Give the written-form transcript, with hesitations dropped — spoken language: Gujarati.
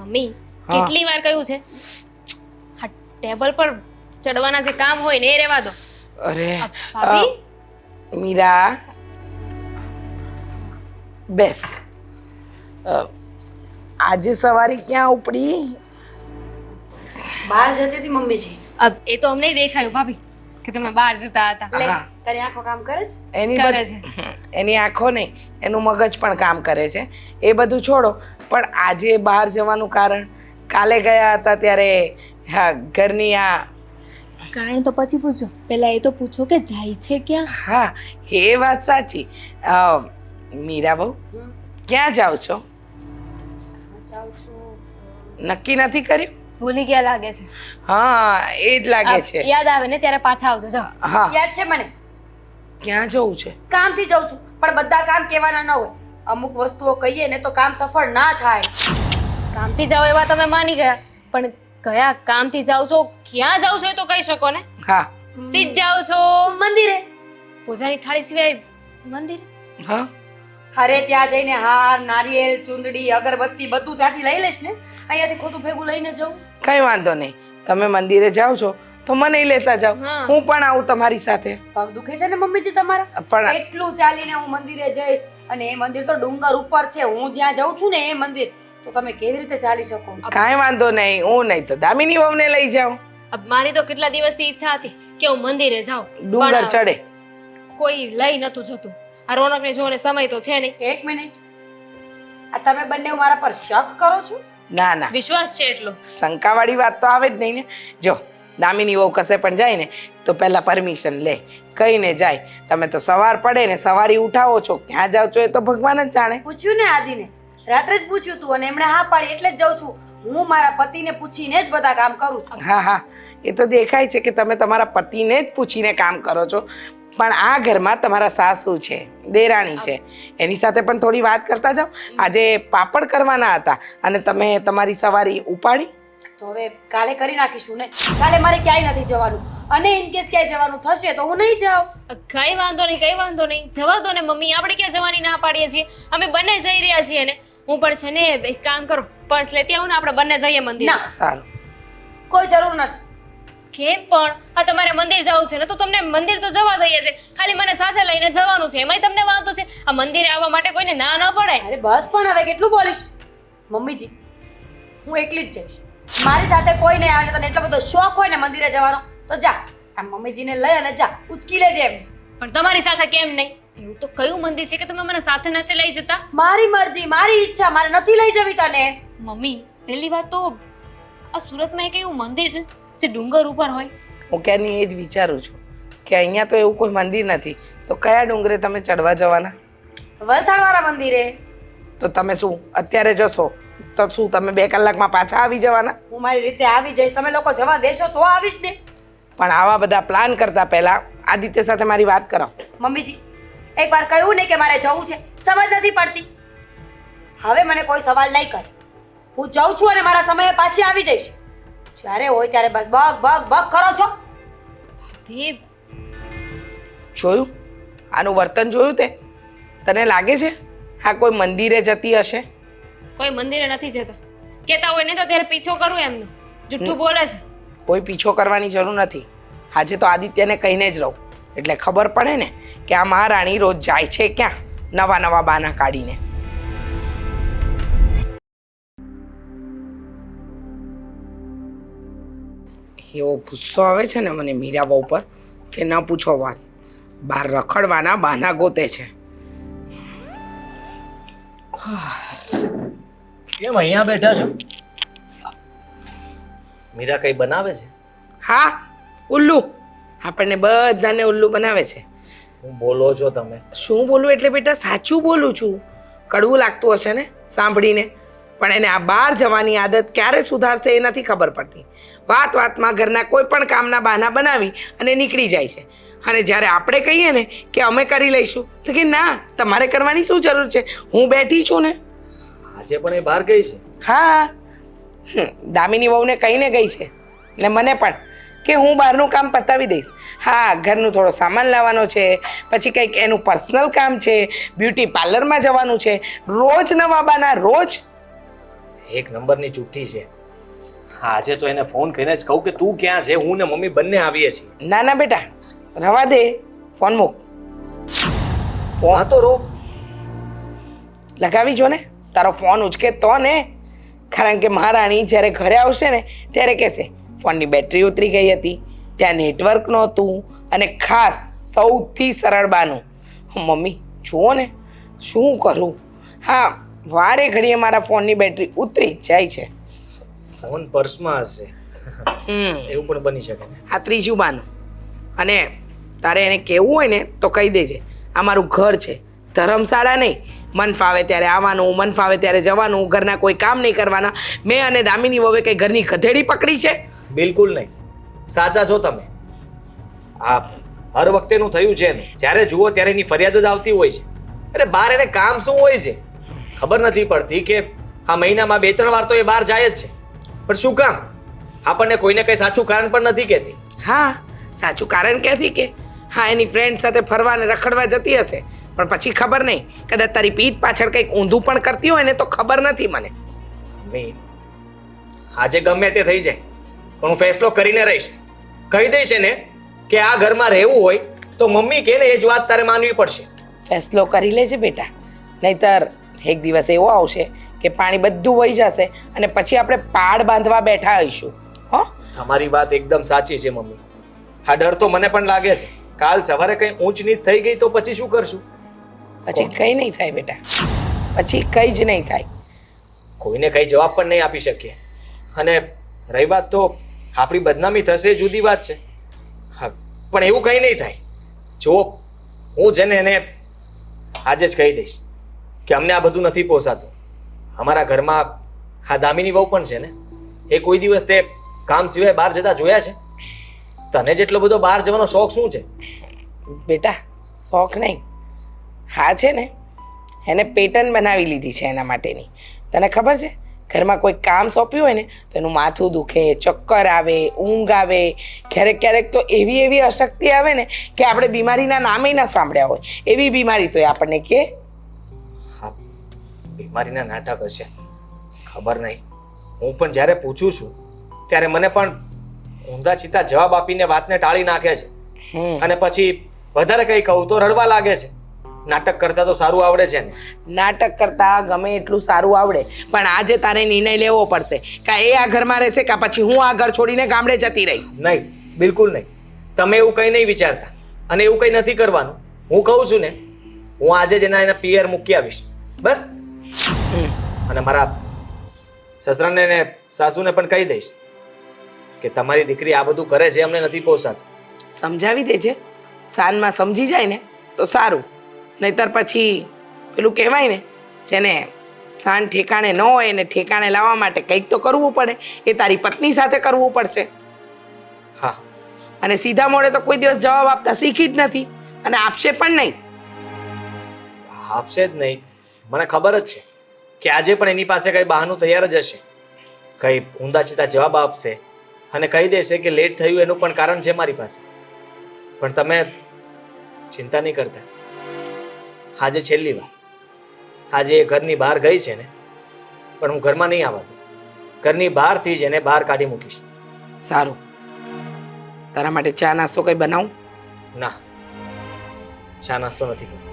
મમ્મી કેટલી વાર કહ્યું છે હા ટેબલ પર ચડવાના જે કામ હોય ને એ રહેવા દો. અરે ભાભી મીરા બેસ. આજે સવારે ક્યાં ઉપડી? બહાર જતી હતી મમ્મીજી. એ તો અમને દેખાયું ભાભી કે તમે બહાર જતા હતા. લે હા. તારી આંખો કામ કરે છે? એની કરે એની આંખો નહીં, એનું મગજ પણ કામ કરે છે. એ બધું છોડો, પણ આજે બહાર જવાનું કારણ? કાલે ગયા હતા ત્યારે હા ઘરની આ કારણ તો પછી પૂછો, પહેલા એ તો પૂછો કે જાય છે ક્યાં. હા એ વાત સાચી. મીરા બહુ હમ, ક્યાં જાઓ છો? જાઉં છું. નક્કી નથી કર્યું? ભૂલી ગયા લાગે છે. હા એ જ લાગે છે. યાદ આવે ને ત્યારે પાછા આવજો જાઓ. હા યાદ છે મને. ક્યાં જવું છે? કામથી જાઉં છું, પણ બધા કામ કહેવાના ન હોય. અમુક વસ્તુઓ કહીએ ને તો કામ સફળ ના થાય. કામથી જાઓ એવા તમે માની ગયા, પણ કયા કામથી જાઓ છો, ક્યાં જાઓ છો એ તો કહી શકો ને. હા સીધ જાઓ છો મંદિરે. પૂજાની થાળી સિવાય મંદિર. હા અરે ત્યાં જઈને હાર, નારિયેળ, ચૂંદડી, અગરબત્તી બધું ત્યાંથી લઈ લઈશ ને. અહીંયાથી ખોટું ભેગું લઈને જવું. કઈ વાંધો નહીં, તમે મંદિરે જાઓ છો તો મને લેતા જાઓ. હા. હું પણ આવું તમારી સાથે. પગ દુખે છે ને મમ્મીજી તમારા? પણ એટલું ચાલીને હું મંદિરે જઈશ, અને એ મંદિર તો ડુંગર ઉપર છે. હું જ્યાં જાઉં છું ને એ મંદિર, તો તમે કેવી રીતે ચાલી શકો? કાંઈ વાંધો નહીં, હું નહીં તો દામિની વહુને લઈ જાઉં. મારી તો કેટલા દિવસથી ઈચ્છા હતી કે હું મંદિરે જાઉં, ડુંગર પણ ચડે. કોઈ લઈ નતું જતું. આ રોનકને જોને સમય તો છે નહીં. એક મિનિટ, આ તમે બંને મારા પર શક કરો છો? ના ના, વિશ્વાસ છે એટલો. શંકાવાળી વાત તો આવે જ નહીં ને. જો દામિની વહુ કશે પણ જાય ને તો પહેલા પરમિશન લે, કહીને જાય. તમે તો સવાર પડે ને સવારી ઉઠાવો છો, ક્યાં જાઓ છો એ તો ભગવાન જ જાણે. પૂછ્યું ને આદિને, રાત્રે જ પૂછ્યું તું અને એમણે હા પાડી, એટલે જ જાઉં છું. હું મારા પતિને પૂછીને જ બધા કામ કરું છું. હા હા, એ તો દેખાય છે કે તમે તમારા પતિને જ પૂછીને કામ કરો છો. પણ આ ઘરમાં તમારા સાસુ છે, દેરાણી છે, એની સાથે પણ થોડી વાત કરતા જાઓ. આજે પાપડ કરવાના હતા અને તમે તમારી સવારી ઉપાડી. તો હવે કાલે કરી નાખીશું ને. કાલે મારે ક્યાંય નથી જવાનું, અને ઇન કેસ ક્યાંય જવાનું થશે તો હું નહીં જાઉં. કઈ વાંધો નહીં, કઈ વાંધો નહીં, જવા દો ને મમ્મી. આપણે ક્યાં જવાની ના પાડીએ છીએ? અમે બંને જઈ રહ્યા છીએ ને. હું પણ છે ને એક કામ કરો, પર્સ લેતી આવું ને, આપણે બંને જઈએ મંદિર. ના, સારું. કોઈ જરૂર નથી. કેમ પણ? આ તમારે મંદિર જવું છે ને તો તમને મંદિર તો જવા દઈએ છે. ખાલી મને સાથે લઈને જવાનું છે, એમાંય તમને વાંધો છે? આ મંદિરે આવવા માટે કોઈને ના ન પડે. અરે બસ, પણ હવે કેટલું બોલીશ? મમ્મીજી, હું એકલી જ જઈશ. મારી સાથે કોઈ નહીં આવે. તને એટલો બધો શોખ હોય ને મંદિરે જવાનો તો જા. આ મમ્મીજીને લઈ અને જા, ઉચકી લેજે એમ. પણ તમારી સાથે કેમ નહીં? એવું તો કયું મંદિર છે કે તમે મને સાથે નથી લઈ જતા? મારી મરજી, મારી ઈચ્છા, મારે નથી લઈ જવી તને. મમ્મી પહેલી વાત તો આ સુરતમાં એક એવું મંદિર છે જે ડુંગર ઉપર હોય. હું ક્યારની એ જ વિચારું છું કે અહીંયા તો એવું કોઈ મંદિર નથી, તો કયા ડુંગરે તમે ચડવા જવાના? વલસાડવાળા મંદિરે. તો તમે શું અત્યારે જશો તો શું તમે 2 કલાકમાં પાછા આવી જવાના? હું મારી રીતે આવી જઈશ, તમે લોકો જવા દેશો તો આવીશ ને. પણ આવા બધા પ્લાન કરતા પહેલા આદિત્ય સાથે મારી વાત કરાવો. મમ્મીજી, એકવાર કહ્યું ને કે મારે જવું છે, સમજ નથી પડતી. હવે મને કોઈ સવાલ નહીં કર. હું જાઉં છું અને મારા સમયે પાછી આવી જઈશ. જ્યારે હોય ત્યારે બસ બગ બગ બગ કરો છો. એ જોયું આનું વર્તન? જોયું તે? તને લાગે છે હા કોઈ મંદિરે જતી હશે? કોઈ મંદિરે નથી જતા. કહેતા હોય ને તો ત્યારે પીછો કરું એમનો. જુઠ્ઠું બોલે છે. કોઈ પીછો કરવાની જરૂર નથી. આજે તો આદિત્યને કહીને જ રહું, એટલે ખબર પડે ને કે આ મહારાણી રોજ જાય છે ક્યાં, નવા નવા બહાના કાઢીને. એવો ગુસ્સો આવે છે ને મને મીરા બહુ પર કે ન પૂછો વાત. બહાર રખડવાના બહાના ગોતે છે. કેમ અહીંયા બેઠા છો? મીરા કઈ બનાવે છે? હા, ઉલ્લુ. આપણને બધાને ઉલ્લુ બનાવે છે. હું બોલો છો તમે? શું બોલું એટલે બેટા સાચું બોલું છું. કડવું લાગતું હશે ને સાંભળીને, પણ એને આ બહાર જવાની આદત ક્યારે સુધારશે એ નથી ખબર પડતી. વાત વાતમાં ઘરના કોઈ પણ કામના બહાના બનાવી અને નીકળી જાય છે. અને જ્યારે આપણે કહીએ ને કે અમે કરી લઈશું તો કે ના, તમારે કરવાની શું જરૂર છે, હું બેઠી છું ને. આજે પણ એ બહાર ગઈ છે? હા, દામિની વહુને કહીને ગઈ છે ને મને પણ કે હું બહારનું કામ પતાવી દઈશ. હા, ઘરનું થોડો સામાન લાવવાનો છે, પછી કંઈક એનું પર્સનલ કામ છે, બ્યુટી પાર્લરમાં જવાનું છે. રોજ નવા બાના, રોજ. એક નંબરની ચૂંટી છે. આજે તો એને ફોન કરીને જ કહું કે તું ક્યાં છે, હું ને મમ્મી બંને આવીએ છીએ. ના ના બેટા રવા દે, ફોન મૂક. ફોન તો રો. લગાવી જો ને, તારો ફોન ઉચકે તો ને. કારણ કે મહારાણી જ્યારે ઘરે આવશે ને ત્યારે કહેશે ફોનની બેટરી ઉતરી ગઈ હતી, ત્યાં નેટવર્ક નહોતું, અને ખાસ સૌથી સરળ બાનું, મમ્મી જુઓ ને શું કરું, હા વારે ઘડીએ મારા ફોનની બેટરી ઉતરી જ જાય છે. ફોન પર્સમાં હશે, એવું પણ બની શકે ને. આ ત્રીજું બાનું. અને તારે એને કહેવું હોય ને તો કહી દેજે આ મારું ઘર છે, ધર્મશાળા નહીં. મન ફાવે ત્યારે આવવાનું, મન ફાવે ત્યારે જવાનું, ઘરના કોઈ કામ નહીં કરવાના. મેં અને દામિની વહુએ કઈ ઘરની ગધેડી પકડી છે? બિલકુલ નહીં. સાચા છો તમે. આ હર વખતેનું થયું છે ને, જ્યારે જુઓ ત્યારે એની ફરિયાદ જ આવતી હોય છે. અરે બહાર એને કામ શું હોય છે ખબર નથી પડતી કે આ મહિનામાં 2-3 વાર તો એ બહાર જાય જ છે. પણ શું કામ? આપણને કોઈને કઈ સાચું કારણ પણ નથી કહેતી. હા સાચું કારણ કહેતી કે હા એની ફ્રેન્ડ સાથે ફરવા ને રખડવા જતી હશે, પણ પછી ખબર નહીં કદાચ તારી પીઠ પાછળ કંઈક ઊંધું પણ કરતી હોય ને તો ખબર નથી મને. મમ્મી, આજે ગમે તે થઈ જાય પણ હું ફેસલો કરીને રહીશ. કહી દઈશ ને કે આ ઘરમાં રહેવું હોય તો મમ્મી કે ને એ જ વાત તારે માનવી પડશે. ફેસલો કરી લેજે બેટા, નહીતર એક દિવસ એવો આવશે કે પાણી બધું વહી જશે અને પછી આપણે પાડ બાંધવા બેઠા હોઈશું. હો, તમારી વાત એકદમ સાચી છે મમ્મી. આ ડર તો મને પણ લાગે છે. કાલ સવારે કઈ ઊંચ નીચ થઈ ગઈ તો પછી શું કરશું? પછી કંઈ નહીં થાય બેટા, પછી કંઈ જ નહીં થાય. કોઈને કઈ જવાબ પણ નહીં આપી શકીએ. અને રહી વાત તો આપણી બદનામી થશે જુદી વાત છે. હા, પણ એવું કંઈ નહીં થાય. જો હું છે ને એને આજે જ કહી દઈશ કે અમને આ બધું નથી પોસાતું. અમારા ઘરમાં આ દામિની વહુ પણ છે ને, એ કોઈ દિવસ તે કામ સિવાય બહાર જતા જોયા છે? તને જેટલો બધો બહાર જવાનો શોખ શું છે? બેટા શોખ નહીં, હા છે ને એને પેટર્ન બનાવી લીધી છે એના માટેની. તને ખબર છે ઘરમાં કોઈ કામ સોંપ્યું હોય ને તો એનું માથું દુખે, ચક્કર આવે, ઊંઘ આવે, ક્યારેક ક્યારેક તો એવી એવી અશક્તિ આવે ને કે આપણે બીમારીના નામે ના સાંભળ્યા હોય એવી બીમારી તો એ આપણને કે. હા, બીમારીના નાટક હશે, ખબર નહીં. હું પણ જ્યારે પૂછું છું ત્યારે મને પણ ઊંધા ચીતા જવાબ આપીને વાતને ટાળી નાખે છે. અને પછી વધારે કંઈ કહું તો રડવા લાગે છે. નાટક કરતા તો સારું આવડે છે ને. નાટક કરતા ગમે એટલું સારું આવડે, પણ આજે તારે નિર્ણય લેવો પડશે કે એ આ ઘરમાં રહેશે કે પછી હું આ ઘર છોડીને ગામડે જતી રહીશ. નહીં, બિલકુલ નહીં. તમે એવું કંઈ નહીં વિચારતા અને એવું કંઈ નથી કરવાનું. હું કહું છું ને, હું આજે જ એના પિયર મૂકી આવીશ બસ. અને મારા સસરાને ને સાસુને પણ કહી દઈશ કે તમારી દીકરી આ બધું કરે છે, અમને નથી પોસાતું. સમજાવી દેજે, સાંજમાં સમજી જાય ને તો સારું, નહીતર પછી પેલું કહેવાય ને જેને સાંજ ઠેકાણે ન હોય એને ઠેકાણે લાવવા માટે કંઈક તો કરવું પડે. એ તારી પત્ની સાથે કરવું પડશે. હા, અને સીધા મોડે તો કોઈ દિવસ જવાબ આપતા શીખી જ નથી અને આપશે પણ નહીં. આપશે જ નહીં, મને ખબર જ છે કે આજે પણ એની પાસે કઈ બહાનું તૈયાર જ હશે. કઈ ઊંધા ચીતા જવાબ આપશે અને કહી દેશે કે લેટ થયું એનું પણ કારણ છે મારી પાસે. પણ તમે ચિંતા નહીં કરતા. આજે છેલ્લી વાર, આજે એ ઘરની બહાર ગઈ છે ને, પણ હું ઘરમાં નહીં આવવા દઉં. ઘરની બહારથી જ એને બહાર કાઢી મૂકીશ. સારું, તારા માટે ચા નાસ્તો કંઈ બનાવું? ના, ચા નાસ્તો નથી કરતો.